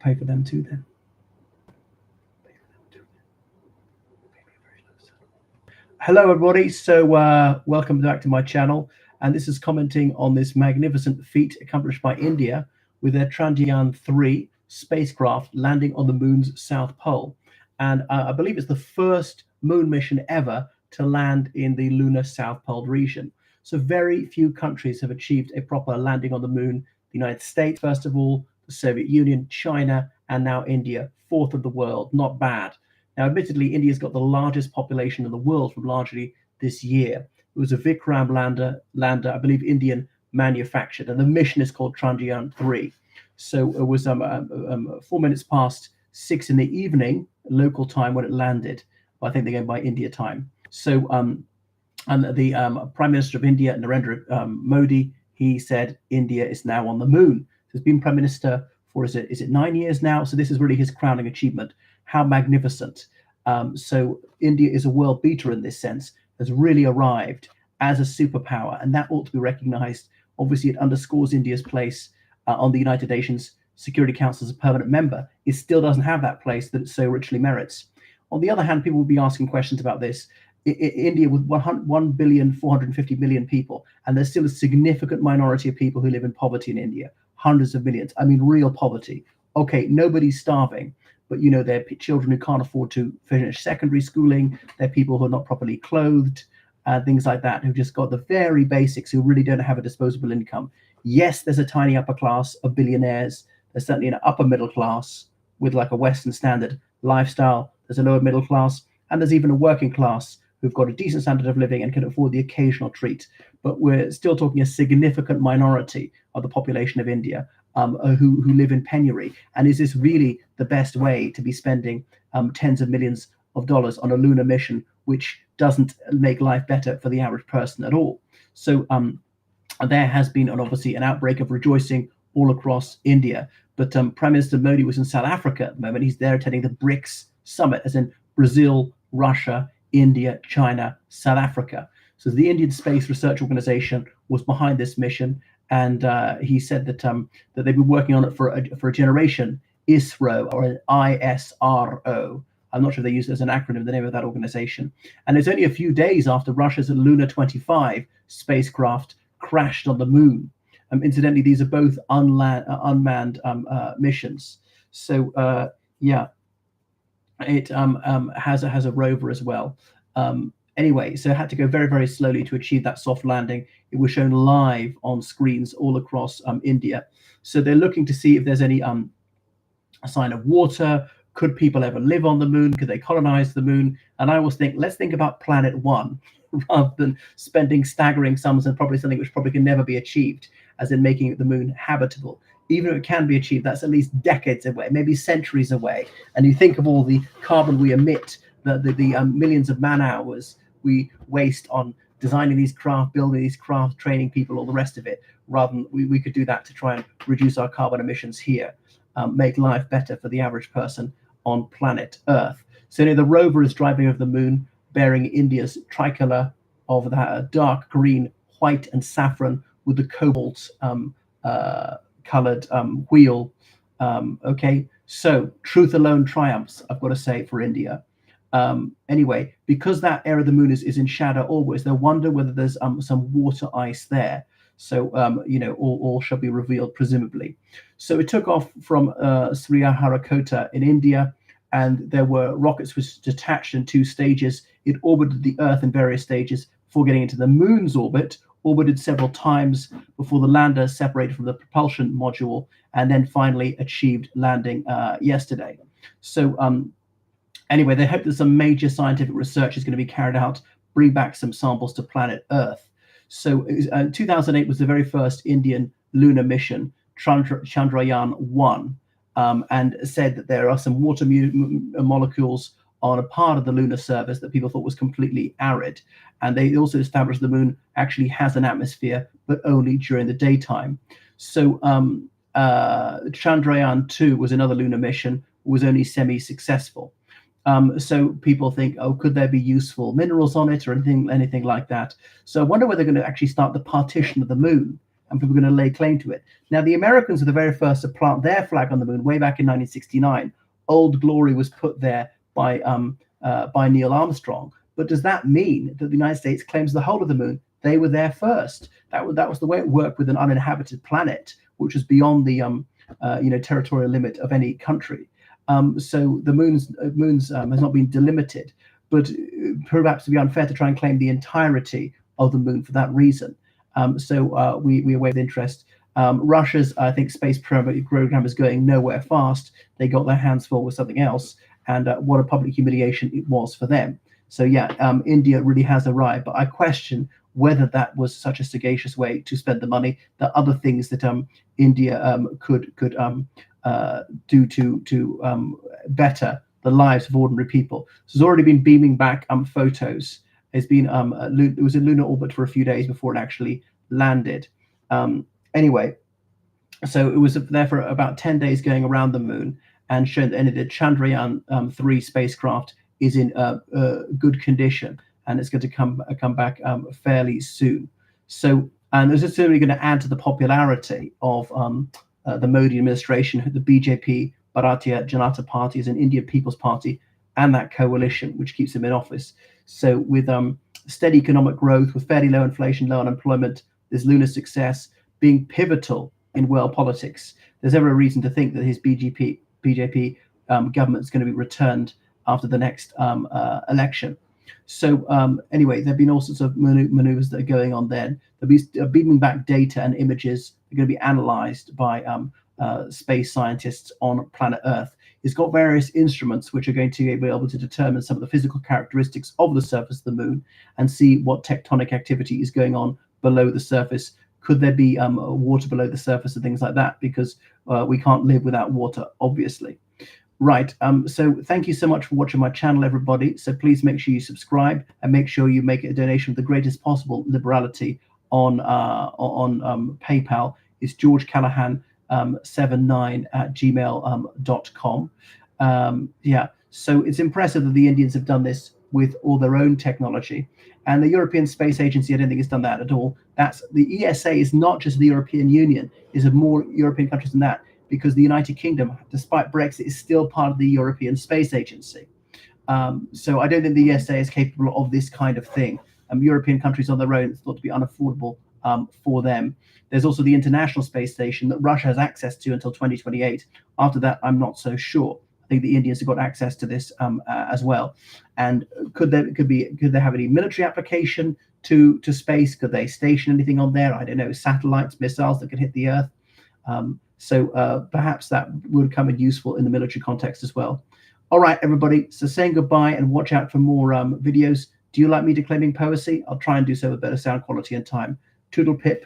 pay for them too then. Hello everybody, so welcome back to my channel, and this is commenting on this magnificent feat accomplished by India with their Chandrayaan-3 spacecraft landing on the moon's south pole. And I believe it's the first moon mission ever to land in the lunar south pole region. So very few countries have achieved a proper landing on the moon. The United States, first of all, the Soviet Union, China, and now India, fourth of the world. Not bad. Now, admittedly, India's got the largest population in the world from largely this year. It was a Vikram lander, I believe, Indian manufactured, and the mission is called Chandrayaan-3. So it was 4 minutes past 6 in the evening, local time, when it landed. I think they're going by India time. So and the Prime Minister of India, Narendra Modi, he said India is now on the moon. So he's been Prime Minister for, is it 9 years now? So this is really his crowning achievement. How magnificent. So India is a world beater in this sense, has really arrived as a superpower, and that ought to be recognized. Obviously, it underscores India's place on the United Nations Security Council as a permanent member. It still doesn't have that place that it so richly merits. On the other hand, people will be asking questions about this. India with 1,450,000,000 people, and there's still a significant minority of people who live in poverty in India, hundreds of millions. I mean, real poverty. Okay, nobody's starving, but you know, they're children who can't afford to finish secondary schooling. They're people who are not properly clothed, things like that, who just got the very basics, who really don't have a disposable income. Yes, there's a tiny upper class of billionaires. There's certainly an upper middle class with like a Western standard lifestyle. There's a lower middle class, and there's even a working class who've got a decent standard of living and can afford the occasional treat. But we're still talking a significant minority of the population of India who live in penury. And is this really the best way to be spending tens of millions of dollars on a lunar mission, which doesn't make life better for the average person at all? So there has been obviously an outbreak of rejoicing all across India. But Prime Minister Modi was in South Africa at the moment. He's there attending the BRICS summit, as in Brazil, Russia, India, China, South Africa. So the Indian Space Research Organization was behind this mission, and he said that that they've been working on it for a generation. ISRO, or ISRO. I'm not sure they use it as an acronym, the name of that organization. And it's only a few days after Russia's Luna 25 spacecraft crashed on the moon. Incidentally, these are both unmanned missions. So yeah. It has a rover as well. Anyway, so it had to go very, very slowly to achieve that soft landing. It was shown live on screens all across India. So they're looking to see if there's any sign of water. Could people ever live on the moon? Could they colonize the moon? And I always think, let's think about planet one rather than spending staggering sums and probably something which probably can never be achieved, as in making the moon habitable. Even if it can be achieved, that's at least decades away, maybe centuries away. And you think of all the carbon we emit, the millions of man hours we waste on designing these craft, building these craft, training people, all the rest of it, rather than we could do that to try and reduce our carbon emissions here, make life better for the average person on planet Earth. So the rover is driving over the moon, bearing India's tricolour of that dark green, white, and saffron with the cobalt colored wheel. Okay, so truth alone triumphs, I've got to say, for India. Anyway, because that area of the moon is in shadow always, they'll wonder whether there's some water ice there. So you know, all shall be revealed presumably. So it took off from Sriharikota in India, and there were rockets which detached in 2 stages. It orbited the Earth in various stages before getting into the moon's orbit, orbited several times before the lander separated from the propulsion module, and then finally achieved landing yesterday. So anyway, they hope that some major scientific research is going to be carried out, bring back some samples to planet Earth. So 2008 was the very first Indian lunar mission, Chandrayaan-1, and said that there are some water molecules on a part of the lunar surface that people thought was completely arid. And they also established the moon actually has an atmosphere, but only during the daytime. So Chandrayaan-2 was another lunar mission, was only semi-successful. So people think, oh, could there be useful minerals on it or anything like that? So I wonder whether they're going to actually start the partition of the moon and people are going to lay claim to it. Now, the Americans were the very first to plant their flag on the moon way back in 1969. Old Glory was put there by Neil Armstrong. But does that mean that the United States claims the whole of the moon? They were there first. That was the way it worked with an uninhabited planet, which was beyond the territorial limit of any country. So the moon's has not been delimited, but perhaps it'd be unfair to try and claim the entirety of the moon for that reason. So we await interest. Russia's, I think, space program is going nowhere fast. They got their hands full with something else, and what a public humiliation it was for them. So yeah, India really has arrived, but I question whether that was such a sagacious way to spend the money. There are other things that India could do to better the lives of ordinary people. So it's already been beaming back photos. It's been it was in lunar orbit for a few days before it actually landed. Anyway, so it was there for about 10 days going around the moon, and shown that the Chandrayaan-3 spacecraft is in good condition, and it's going to come back fairly soon. So, and this is certainly going to add to the popularity of the Modi administration, the BJP, Bharatiya Janata Party, is an Indian People's Party, and that coalition which keeps them in office. So, with steady economic growth, with fairly low inflation, low unemployment, this lunar success being pivotal in world politics, there's ever a reason to think that his BJP government is going to be returned after the next election. So anyway, there have been all sorts of maneuvers that are going on then. There'll be beaming back data and images that are going to be analyzed by space scientists on planet Earth. It's got various instruments which are going to be able to determine some of the physical characteristics of the surface of the moon and see what tectonic activity is going on below the surface. Could there be water below the surface and things like that? Because we can't live without water, obviously. Right. So thank you so much for watching my channel, everybody. So please make sure you subscribe and make sure you make a donation of the greatest possible liberality on PayPal. It's George Callahan 79@gmail.com. Yeah. So it's impressive that the Indians have done this with all their own technology. And the European Space Agency, I don't think has done that at all. That's the ESA is not just the European Union, is of more European countries than that, because the United Kingdom, despite Brexit, is still part of the European Space Agency. So I don't think the ESA is capable of this kind of thing. European countries on their own, it's thought to be unaffordable for them. There's also the International Space Station that Russia has access to until 2028. After that, I'm not so sure. I think the Indians have got access to this as well. And could they have any military application to space? Could they station anything on there? I don't know, satellites, missiles that could hit the Earth. So perhaps that would come in useful in the military context as well. All right, everybody. So saying goodbye, and watch out for more videos. Do you like me declaiming poesy? I'll try and do so with better sound quality and time. Toodle pip.